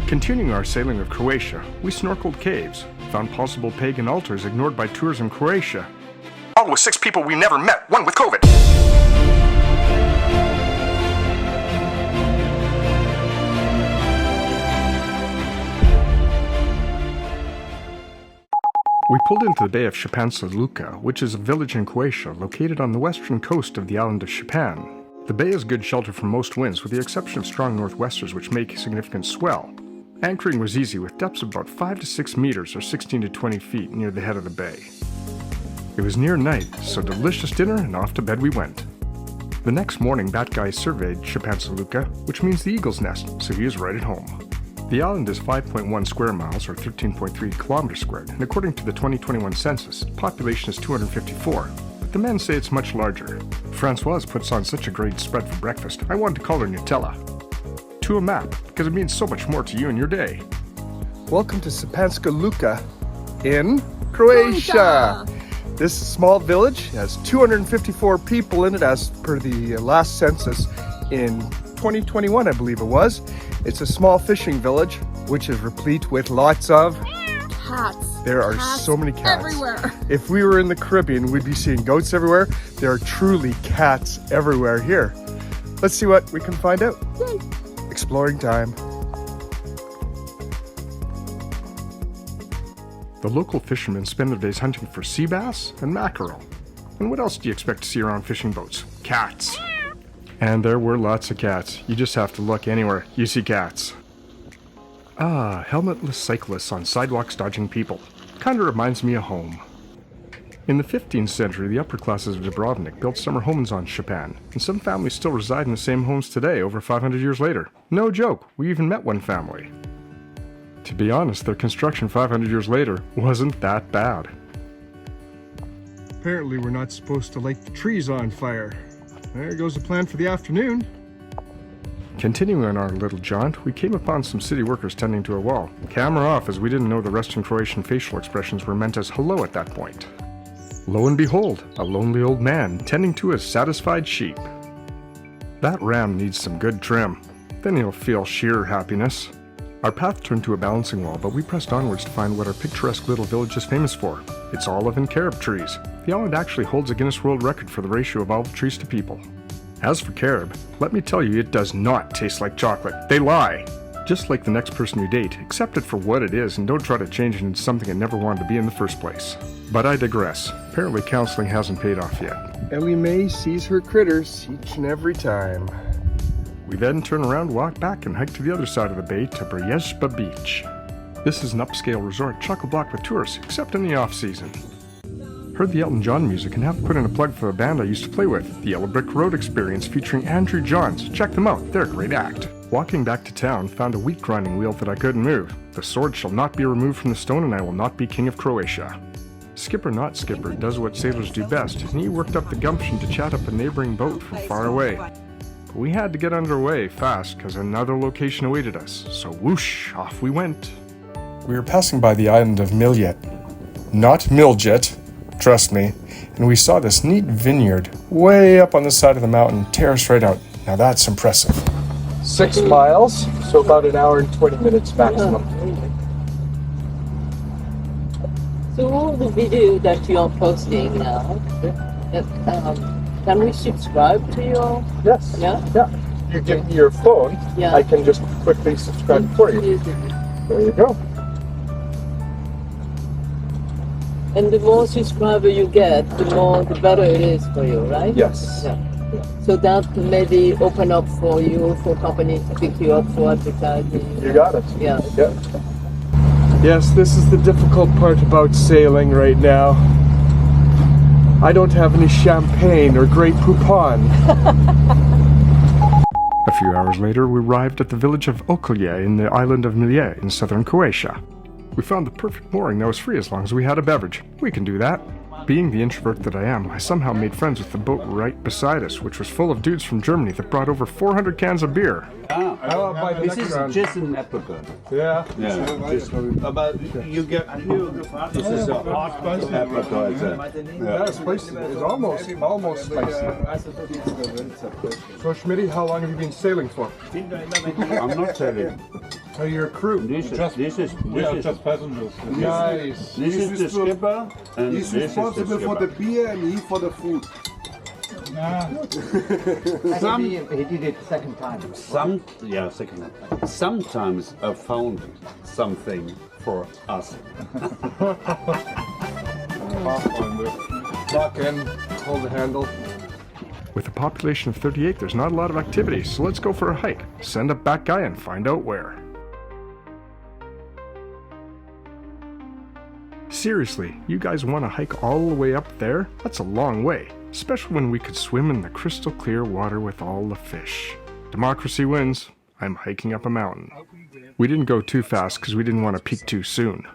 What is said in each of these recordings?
Continuing our sailing of Croatia, we snorkeled caves, found possible pagan altars ignored by tourism Croatia. All with 6 people we never met, one with COVID. We pulled into the bay of Šipanska Luka, which is a village in Croatia located on the western coast of the island of Šipan. The bay is good shelter from most winds, with the exception of strong northwesters which make significant swell. Anchoring was easy, with depths of about 5 to 6 meters or 16 to 20 feet near the head of the bay. It was near night, so delicious dinner and off to bed we went. The next morning, Bat Guy surveyed Šipanska Luka, which means the eagle's nest, so he was right at home. The island is 5.1 square miles, or 13.3 kilometers squared, and according to the 2021 census, population is 254, but the men say it's much larger. Françoise puts on such a great spread for breakfast, I wanted to call her Nutella. To a map, because it means so much more to you and your day. Welcome to Sipanska Luka in Croatia! This small village has 254 people in it as per the last census in 2021, I believe it was. It's a small fishing village, which is replete with lots of cats. There are cats so many cats. Everywhere. If we were in the Caribbean, we'd be seeing goats everywhere. There are truly cats everywhere here. Let's see what we can find out. Yay. Exploring time. The local fishermen spend their days hunting for sea bass and mackerel. And what else do you expect to see around fishing boats? Cats. And there were lots of cats. You just have to look anywhere. You see cats. Ah, helmetless cyclists on sidewalks dodging people. Kinda reminds me of home. In the 15th century, the upper classes of Dubrovnik built summer homes on Šipan, and some families still reside in the same homes today over 500 years later. No joke, we even met one family. To be honest, their construction 500 years later wasn't that bad. Apparently we're not supposed to light the trees on fire. There goes the plan for the afternoon. Continuing on our little jaunt, we came upon some city workers tending to a wall. Camera off, as we didn't know the Western Croatian facial expressions were meant as hello at that point. Lo and behold, a lonely old man tending to a satisfied sheep. That ram needs some good trim. Then he'll feel sheer happiness. Our path turned to a balancing wall, but we pressed onwards to find what our picturesque little village is famous for. It's olive and carob trees. The island actually holds a Guinness World Record for the ratio of olive trees to people. As for carob, let me tell you, it does not taste like chocolate. They lie! Just like the next person you date, accept it for what it is and don't try to change it into something it never wanted to be in the first place. But I digress. Apparently counseling hasn't paid off yet. Ellie Mae sees her critters each and every time. We then turn around, walk back, and hike to the other side of the bay to Breathtaking Beach. This is an upscale resort chock-a-block with tourists, except in the off-season. Heard the Elton John music and have to put in a plug for a band I used to play with, the Yellow Brick Road Experience, featuring Andrew Johns. Check them out, they're a great act. Walking back to town, found a wheat grinding wheel that I couldn't move. The sword shall not be removed from the stone, and I will not be king of Croatia. Skipper Not Skipper does what sailors do best, and he worked up the gumption to chat up a neighboring boat from far away. But we had to get underway fast, because another location awaited us, so whoosh, off we went. We were passing by the island of Miljet. Not Miljet, trust me, and we saw this neat vineyard way up on the side of the mountain, terraced right out. Now that's impressive. 6 miles, so about an hour and 20 minutes maximum. So the video that you are posting now, can we subscribe to your? Yes. Yeah? Yeah. You give me your phone, yeah. I can just quickly subscribe for you. There you go. And the more subscriber you get, the better it is for you, right? Yes. Yeah. So that maybe open up for you, for companies to pick you up for advertising. You got it. Yeah. Yeah. Yes, this is the difficult part about sailing right now. I don't have any champagne or Grey Poupon. A few hours later, we arrived at the village of Okuklje in the island of Miljet in southern Croatia. We found the perfect mooring that was free as long as we had a beverage. We can do that. Being the introvert that I am, I somehow made friends with the boat right beside us, which was full of dudes from Germany that brought over 400 cans of beer. This is just an apricot. Yeah. Yeah. Just, but you get this is a hot apricot. Yeah, spicy. It's almost spicy. So Schmitty, how long have you been sailing for? I'm not sailing. So you're a crew. This is just passengers. Nice. this is the skipper, and He's this is responsible the for the skipper. beer and he for the food. He did it second time. Sometimes I found something for us. Lock in, hold the handle. With a population of 38, there's not a lot of activity, so let's go for a hike. Send a back guy and find out where. Seriously, you guys want to hike all the way up there? That's a long way, especially when we could swim in the crystal clear water with all the fish. Democracy wins. I'm hiking up a mountain. We didn't go too fast because we didn't want to peak too soon.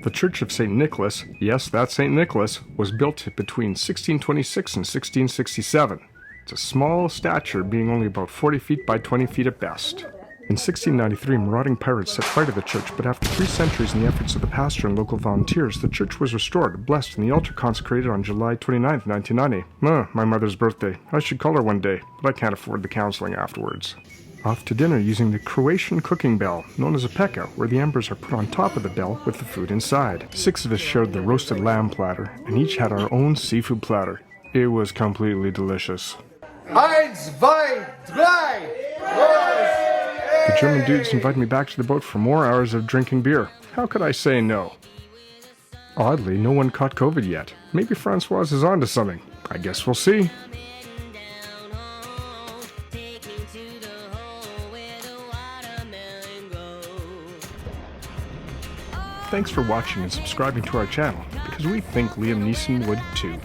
The Church of St. Nicholas, yes, that's St. Nicholas, was built between 1626 and 1667. It's a small stature, being only about 40 feet by 20 feet at best. In 1693, marauding pirates set fire to the church, but after 3 centuries and the efforts of the pastor and local volunteers, the church was restored, blessed, and the altar consecrated on July 29, 1990. My mother's birthday. I should call her one day, but I can't afford the counseling afterwards. Off to dinner using the Croatian cooking bell, known as a peka, where the embers are put on top of the bell with the food inside. 6 of us shared the roasted lamb platter, and each had our own seafood platter. It was completely delicious. 1, 2, 3. The German dudes invited me back to the boat for more hours of drinking beer. How could I say no? Oddly, no one caught COVID yet. Maybe Francoise is onto something. I guess we'll see. Thanks for watching and subscribing to our channel, because we think Liam Neeson would too.